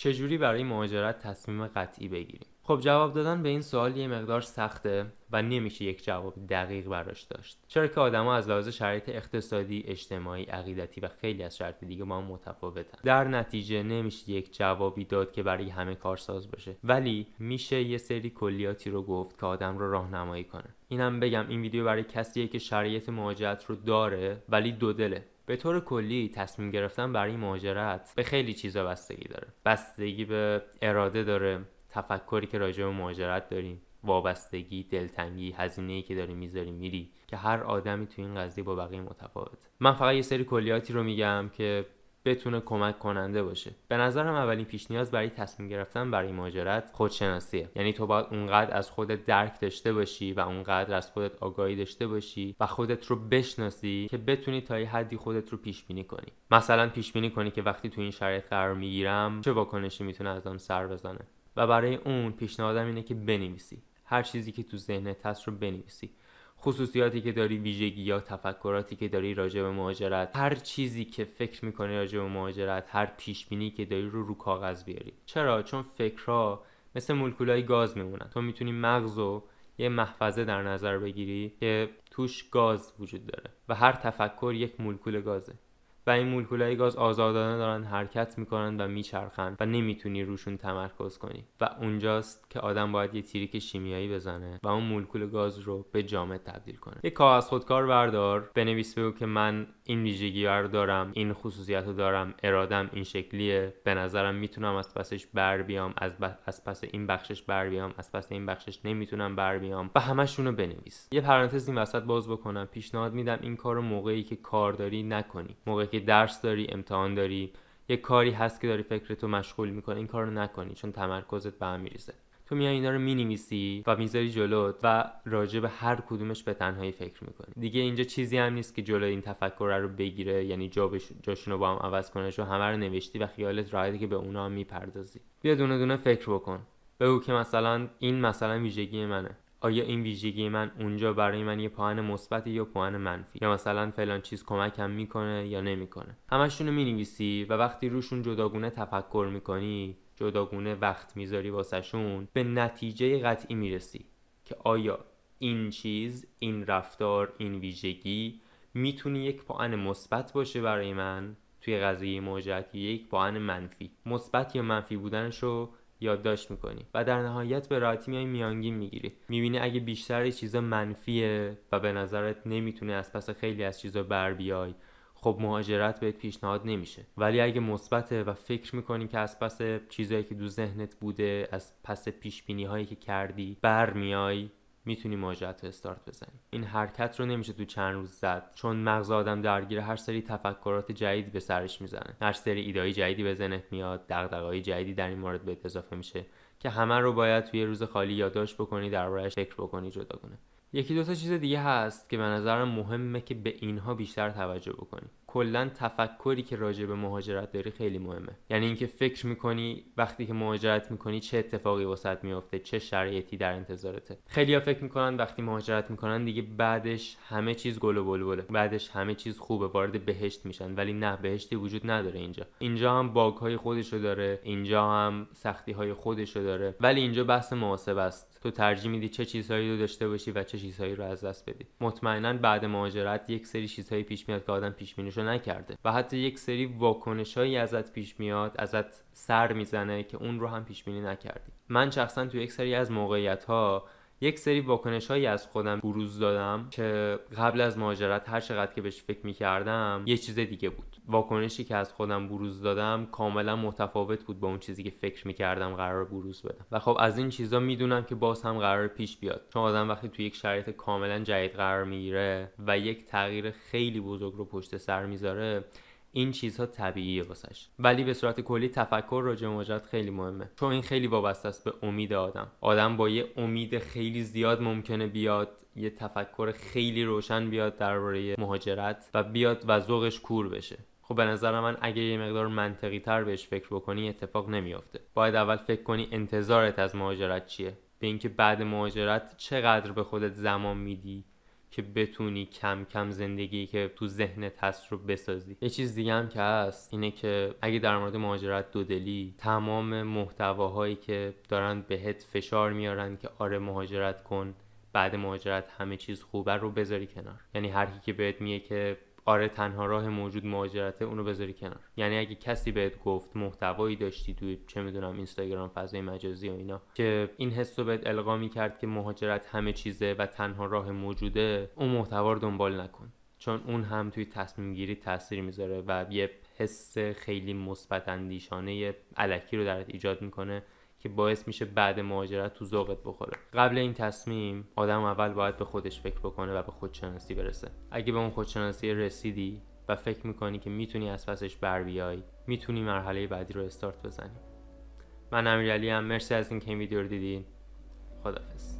چجوری برای مهاجرت تصمیم قطعی بگیریم؟ خب جواب دادن به این سوال یه مقدار سخته و نمیشه یک جواب دقیق براش داشت، چرا که آدما از لحاظ شرایط اقتصادی، اجتماعی، عقیدتی و خیلی از شرایط دیگه با هم متفاوتن. در نتیجه نمیشه یک جوابی داد که برای همه کارساز باشه، ولی میشه یه سری کلیاتی رو گفت که آدم رو راهنمایی کنه. اینم بگم این ویدیو برای کسیه که شرایط مهاجرت رو داره ولی دو دله. به طور کلی تصمیم گرفتن برای مهاجرت به خیلی چیزا بستگی داره. بستگی به اراده داره، تفکری که راجع به مهاجرت داریم، وابستگی، دلتنگی، هزینه‌ای که داری میذاری میری، که هر آدمی تو این قضیه با بقیه متفاوته. من فقط یه سری کلیاتی رو میگم که بتونه کمک کننده باشه. به نظرم اولین پیش نیاز برای تصمیم گرفتن برای مهاجرت خودشناسیه. یعنی تو باید اونقدر از خودت درک داشته باشی و اونقدر از خودت آگاهی داشته باشی و خودت رو بشناسی که بتونی تا یه حدی خودت رو پیش بینی کنی. مثلا پیش بینی کنی که وقتی تو این شرایط قرار میگیرم چه واکنشی میتونه ازم سر بزنه. و برای اون پیشنهادم اینه که بنویسی. هر چیزی که تو ذهنت هست رو بنویسی. خصوصیاتی که داری، ویژگی یا تفکراتی که داری راجع به مهاجرت، هر چیزی که فکر میکنی راجع به مهاجرت، هر پیش بینی که داری رو کاغذ بیاری. چرا؟ چون فکرها مثل مولکولای گاز میمونن. تو میتونی مغزو یه محفظه در نظر بگیری که توش گاز وجود داره و هر تفکر یک مولکول گازه و این مولکولای گاز آزادانه دارن حرکت میکنن و میچرخن و نمیتونی روشون تمرکز کنی و اونجاست که آدم باید یه تریک شیمیایی بزنه و اون مولکول گاز رو به جامد تبدیل کنه. یه کاغذ خودکار بردار، بنویس، بگو که من این ویژگی رو دارم، این خصوصیت رو دارم، ارادم این شکلیه، به نظرم میتونم از پسش بر بیام، از پس این بخشش بر بیام، از پس این بخشش نمیتونم بر بیام و همشون رو بنویس. یه پرانتز این وسط باز بکنم، پیشنهاد میدم این کارو موقعی که کار داری نکنی. موقعی که درس داری، امتحان داری، یه کاری هست که داری فکرتو مشغول میکنه، این کارو نکنی چون تمرکزت به هم میریزه. تو میای اینا رو مینویسی و میذاری جلوت و راجع به هر کدومش به تنهایی فکر میکنی. دیگه اینجا چیزی هم نیست که جلوی این تفکر رو بگیره، یعنی جاشون رو با هم عوض کنه، چون همه رو نوشتی و خیالت راحته که به اونا هم میپردازی. بیا دونه دونه فکر بکن. بگو که مثلا این مثلا ویژگی منه. آیا این ویژگی من اونجا برای من یه پوان مثبت یا پوان منفی، یا مثلا فلان چیز کمکم میکنه یا نمیکنه. همشون رو مینویسی و وقتی روشون جداگونه تفکر میکنی، جداگونه وقت میذاری واسهشون، به نتیجه قطعی میرسی که آیا این چیز، این رفتار، این ویژگی میتونه یک پوان مثبت باشه برای من توی قضیه مهاجرت، یک پوان منفی. مثبت یا منفی بودنشو یادداشت میکنی و در نهایت به راحتی میای میانگین میگیری. میبینی اگه بیشتر چیزا منفیه و به نظرت نمیتونی از پس خیلی از چیزا بر بیای، خب مهاجرت بهت پیشنهاد نمیشه. ولی اگه مثبته و فکر میکنی که از پس چیزایی که تو ذهنت بوده، از پس پیش بینی هایی که کردی برمیای، میتونی مهاجرت رو استارت بزنی. این حرکت رو نمیشه تو چند روز زد، چون مغز آدم درگیر هر سری تفکرات جدیدی به سرش میزنه، هر سری ایده‌های جدیدی به ذهنت میاد، دغدغه‌های جدیدی در این مورد بهت اضافه میشه که همه رو باید توی روز خالی یادداشت بکنی، درباره‌اش فکر بکنی جداگونه. یکی دو تا چیز دیگه هست که به نظرم مهمه که به اینها بیشتر توجه بکنی. کلا تفکری که راجع به مهاجرت داری خیلی مهمه. یعنی اینکه فکر میکنی وقتی که مهاجرت میکنی چه اتفاقی واسط میفته، چه شرایطی در انتظارته. خیلی‌ها فکر میکنن وقتی مهاجرت میکنن دیگه بعدش همه چیز گل و بلبله، بعدش همه چیز خوبه، وارد بهشت میشن. ولی نه، بهشتی وجود نداره اینجا هم باگ‌های خودشو داره، اینجا هم سختی‌های خودشو داره، ولی اینجا بحث محاسبه است. تو ترجیح میدی چه چیزهایی رو داشته باشی و چه چیزهایی رو از دست بدی. مطمئنا بعد مهاجرت یک سری چیزهایی پیش میاد که آدم پیش بینیشو نکرده و حتی یک سری واکنشایی ازت پیش میاد، ازت سر میزنه که اون رو هم پیش بینی نکردی. من شخصا تو یک سری از موقعیت‌ها یک سری واکنش‌هایی از خودم بروز دادم که قبل از مهاجرت هر چقدر که بهش فکر می‌کردم یه چیز دیگه بود. واکنشی که از خودم بروز دادم کاملا متفاوت بود با اون چیزی که فکر می‌کردم قرار بروز بدم. و خب از این چیزا میدونم که باز هم قرار پیش بیاد، چون آدم وقتی تو یک شرایط کاملا جدید قرار میگیره و یک تغییر خیلی بزرگ رو پشت سر میذاره، این چیزها طبیعیه واسش. ولی به صورت کلی تفکر راجع به مهاجرت خیلی مهمه، چون این خیلی وابسته است به امید آدم با یه امید خیلی زیاد ممکنه بیاد یه تفکر خیلی روشن بیاد درباره مهاجرت و بیاد و ذوقش کور بشه. خب به نظر من اگه یه مقدار منطقی تر بهش فکر بکنی اتفاق نمیافته. باید اول فکر کنی انتظارت از مهاجرت چیه، به اینکه بعد مهاجرت چقدر به خودت زمان میدی که بتونی کم کم زندگی که تو ذهنت هست رو بسازی. یه چیز دیگه هم که هست اینه که اگه در مورد مهاجرت دودلی، تمام محتواهایی که دارن بهت فشار میارن که آره مهاجرت کن، بعد مهاجرت همه چیز خوبه، رو بذاری کنار. یعنی هر کی که بهت میگه که آره تنها راه موجود مهاجرته، اونو بذاری کنار. یعنی اگه کسی بهت گفت، محتوایی داشتی توی چه میدونم اینستاگرام، فضای مجازی و اینا، که این حسو بهت القا میکرد که مهاجرت همه چیزه و تنها راه موجوده، اون محتوا رو دنبال نکن، چون اون هم توی تصمیم گیری تاثیر میذاره و یه حس خیلی مثبت اندیشانه الکی رو درت ایجاد میکنه که باعث میشه بعد مهاجرت تو ذوقت بخوره. قبل این تصمیم آدم اول باید به خودش فکر بکنه و به خودشناسی برسه. اگه به اون خودشناسی رسیدی و فکر میکنی که میتونی از پسش بر بیای، میتونی مرحله بعدی رو استارت بزنی. من امیرعلی ام، مرسی از اینکه این ویدیو رو دیدین. خداحافظ.